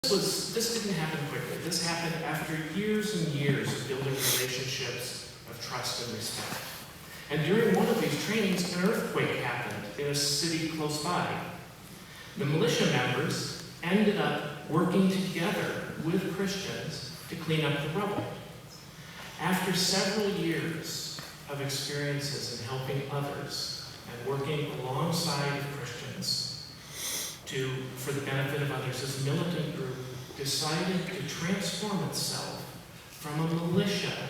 This didn't happen quickly. This happened after years and years of building relationships of trust and respect. And during one of these trainings, an earthquake happened in a city close by. The militia members ended up working together with Christians to clean up the rubble. After several years of experiences in helping others and working alongside Christians for the benefit of others, this militant group decided to transform itself from a militia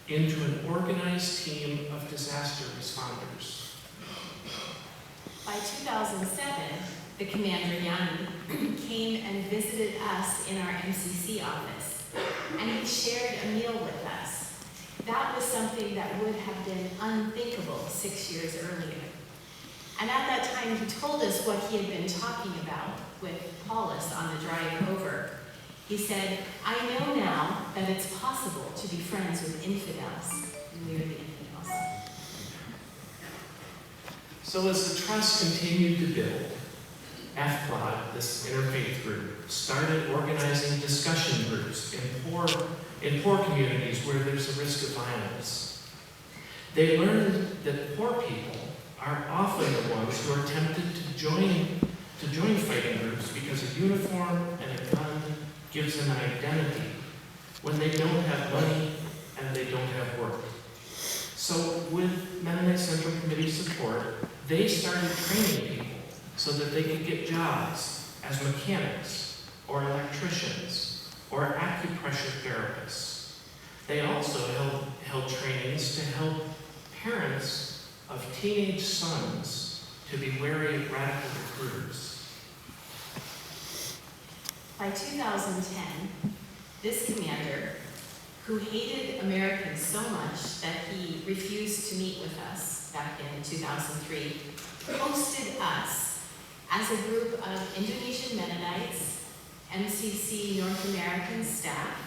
into an organized team of disaster responders. By 2007, the commander, Jeanne, came and visited us in our MCC office, and he shared a meal with us. That was something that would have been unthinkable 6 years earlier. And at that time, he told us what he had been talking about with Paulus on the drive over. He said, "I know now that it's possible to be friends with infidels." And we are the infidels. So as the trust continued to build, FPLOD, this interfaith group, started organizing discussion groups in poor communities where there's a risk of violence. They learned that poor people are often the ones who are tempted to join fighting groups because a uniform and a gun gives them an identity when they don't have money and they don't have work. So with Mennonite Central Committee support, they started training people so that they could get jobs as mechanics or electricians or acupressure therapists. They also held trainings to help parents of teenage sons to be wary of radical recruiters. By 2010, this commander, who hated Americans so much that he refused to meet with us back in 2003, hosted us as a group of Indonesian Mennonites, MCC North American staff,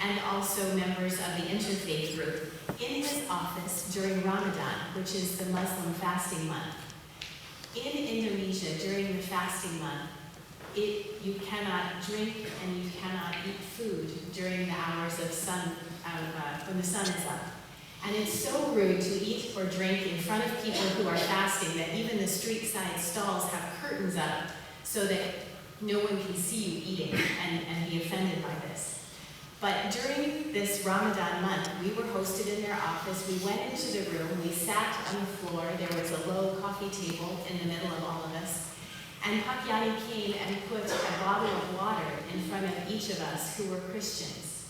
and also members of the interfaith group in his office during Ramadan, which is the Muslim fasting month. In Indonesia, during the fasting month, you cannot drink and you cannot eat food during the hours of when the sun is up. And it's so rude to eat or drink in front of people who are fasting that even the street side stalls have curtains up so that no one can see you eating and be offended by this. But during this Ramadan month, we were hosted in their office. We went into the room, we sat on the floor, there was a low coffee table in the middle of all of us, and Pakyani came and put a bottle of water in front of each of us who were Christians.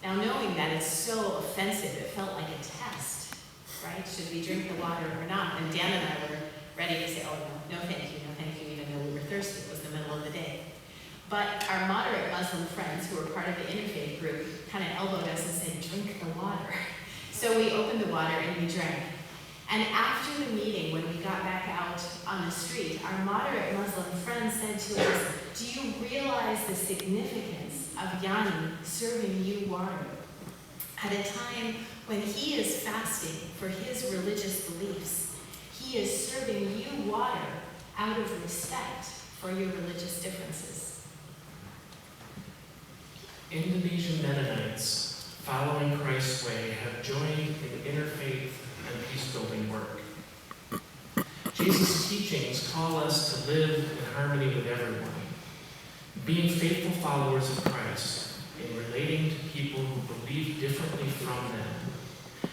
Now, knowing that it's so offensive, it felt like a test, right? Should we drink the water or not? And Dan and I were ready to say, "Oh, no thank you, even though we were thirsty. It was the middle of the day." But our moderate Muslim friends who were part of the interfaith group kind of elbowed us and said, "Drink the water." So we opened the water and we drank. And after the meeting, when we got back out on the street, our moderate Muslim friends said to us, "Do you realize the significance of Jeanne serving you water at a time when he is fasting for his religious beliefs? He is serving you water out of respect for your religious differences." Indonesian Mennonites, following Christ's way, have joined in interfaith and peace-building work. Jesus' teachings call us to live in harmony with everyone. Being faithful followers of Christ in relating to people who believe differently from them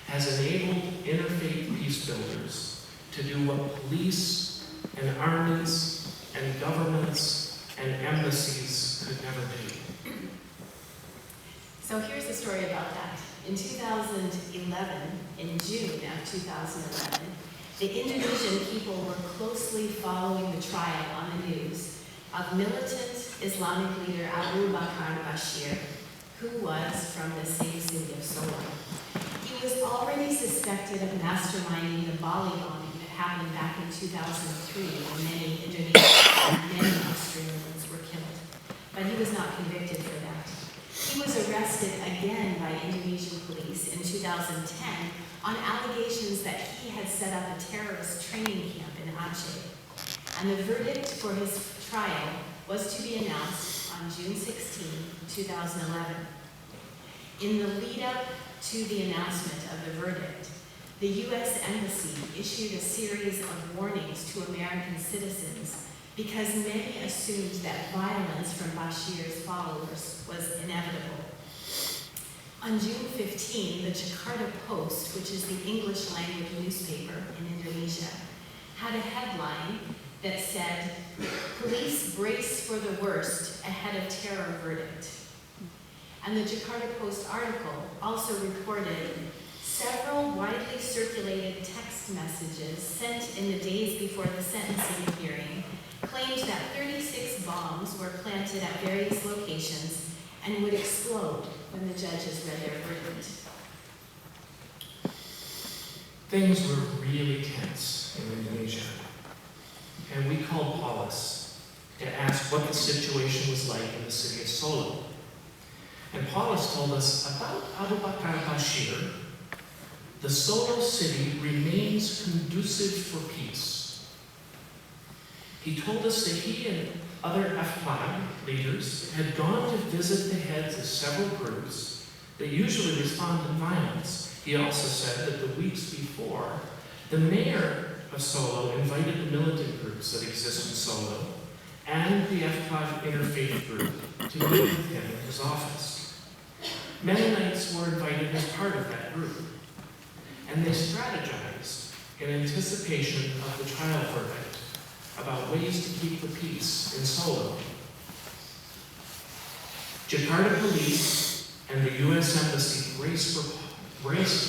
has enabled interfaith peace-builders to do what police and armies and governments and embassies could never do. So here's the story about that. In 2011, in June of 2011, the Indonesian people were closely following the trial on the news of militant Islamic leader Abu Bakar Bashir, who was from the same city of Solo. He was already suspected of masterminding the Bali bombing that happened back in 2003 when many Indonesians and many Australians were killed. But he was not convicted for that. He was arrested again by Indonesian police in 2010 on allegations that he had set up a terrorist training camp in Aceh. And the verdict for his trial was to be announced on June 16, 2011. In the lead-up to the announcement of the verdict, the U.S. Embassy issued a series of warnings to American citizens because many assumed that violence from Bashir's followers was inevitable. On June 15, the Jakarta Post, which is the English language newspaper in Indonesia, had a headline that said, "Police brace for the worst ahead of terror verdict." And the Jakarta Post article also reported several widely circulated text messages sent in the days before the sentencing hearing claimed that 36 bombs were planted at various locations and would explode when the judges read their verdict. Things were really tense in Indonesia, and we called Paulus to ask what the situation was like in the city of Solo. And Paulus told us about Abu Bakar Bashir. The Solo city remains conducive for peace. He told us that he and other FPLAG leaders had gone to visit the heads of several groups that usually respond to violence. He also said that the weeks before, the mayor of Solo invited the militant groups that exist in Solo and the FPLAG interfaith group to meet with him in his office. Mennonites were invited as part of that group, and they strategized in anticipation of the trial verdict about ways to keep the peace in Solo. Jakarta police and the U.S. Embassy braced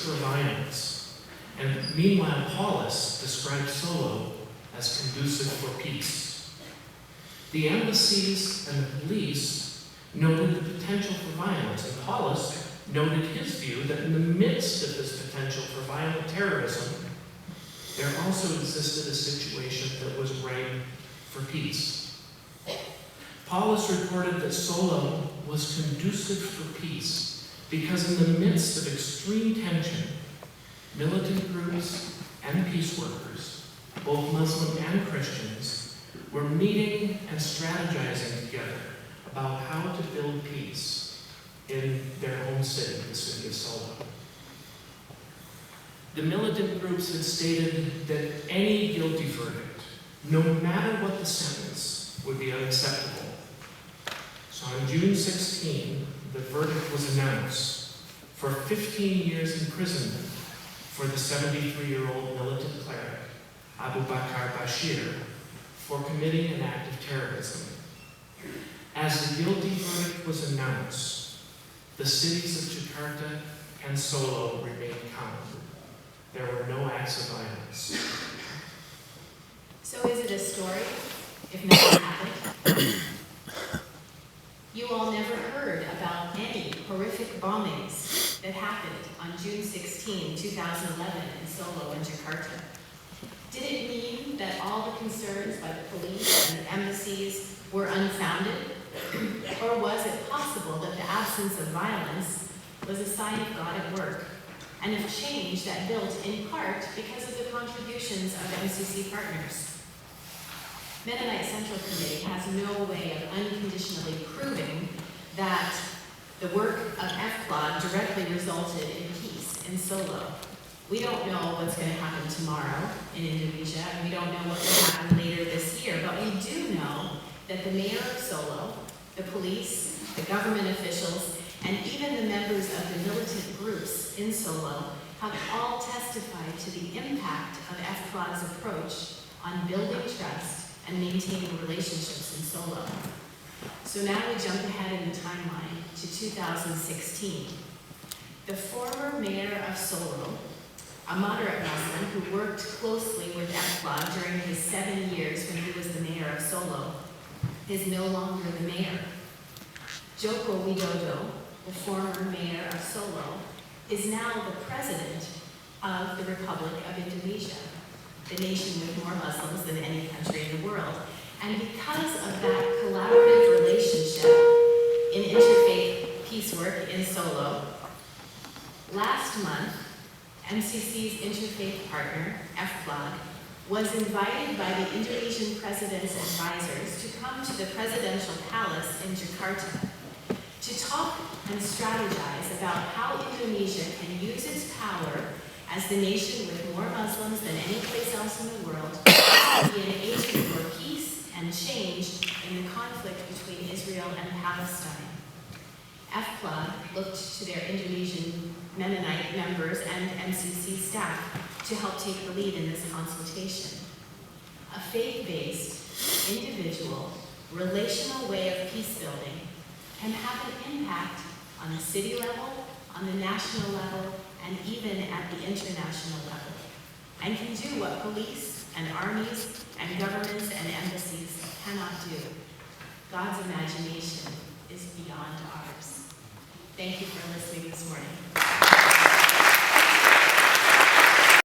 for violence, and meanwhile Paulus described Solo as conducive for peace. The embassies and the police noted the potential for violence, and Paulus noted his view that in the midst of this potential for violent terrorism, there also existed a situation that was ripe for peace. Paulus reported that Solo was conducive for peace because in the midst of extreme tension, militant groups and peace workers, both Muslim and Christians, were meeting and strategizing together about how to build peace in their home city, the city of Solo. The militant groups had stated that any guilty verdict, no matter what the sentence, would be unacceptable. So on June 16, the verdict was announced for 15 years imprisonment for the 73-year-old militant cleric, Abu Bakar Bashir, for committing an act of terrorism. As the guilty verdict was announced, the cities of Jakarta and Solo remained calm. There were no acts of violence. So is it a story, if nothing happened? You all never heard about any horrific bombings that happened on June 16, 2011 in Solo and Jakarta. Did it mean that all the concerns by the police and the embassies were unfounded? Or was it possible that the absence of violence was a sign of God at work and of change that built in part because of the contributions of MCC partners? Mennonite Central Committee has no way of unconditionally proving that the work of FPLAG directly resulted in peace in Solo. We don't know what's going to happen tomorrow in Indonesia, and we don't know what will happen later this year, but we do know that the mayor of Solo, the police, the government officials, and even the members of the militant groups in Solo have all testified to the impact of FPLAG's approach on building trust and maintaining relationships in Solo. So now we jump ahead in the timeline to 2016. The former mayor of Solo, a moderate Muslim who worked closely with FPLAG during his 7 years when he was the mayor of Solo, is no longer the mayor. Joko Widodo, the former mayor of Solo, is now the president of the Republic of Indonesia, the nation with more Muslims than any country in the world. And because of that collaborative relationship in interfaith peace work in Solo, last month, MCC's interfaith partner, FPLAG, was invited by the Indonesian president's advisors to come to the presidential palace in Jakarta to talk and strategize about how Indonesia can use its power as the nation with more Muslims than any place else in the world to be an agent for peace and change in the conflict between Israel and Palestine. FPLA looked to their Indonesian Mennonite members and MCC staff to help take the lead in this consultation. A faith-based, individual, relational way of peace building can have an impact on the city level, on the national level, and even at the international level, and can do what police and armies and governments and embassies cannot do. God's imagination is beyond ours. Thank you for listening this morning.